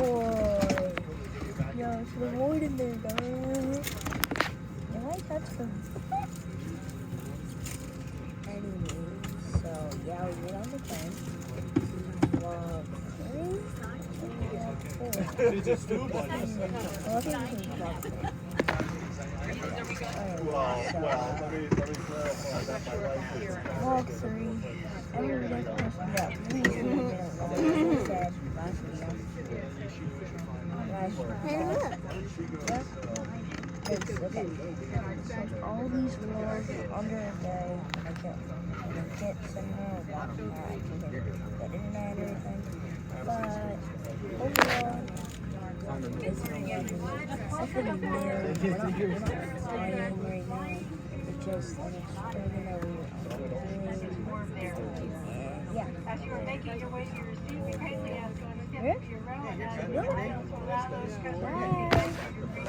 boy. Yo, should avoid in there, dog. And I touched him. Anyway, so yeah, we get on the plane. Vlog 3? It's a stew buddy. Well, I think this is vlog 3. Well, let me clarify that my wife is Vlog 3. Every day person got 3 said last video. Hey, look. Okay. So all these vlogs are under a day. I can get somehow watching that. I can get the internet or anything. But overall, it's pretty good. Except for the mail. We're not flying right now. It's just an extraordinary. Yeah. As you are making your way to your seat, we greatly ask you to step Yeah? to your row and Yeah. allow those customers Bye.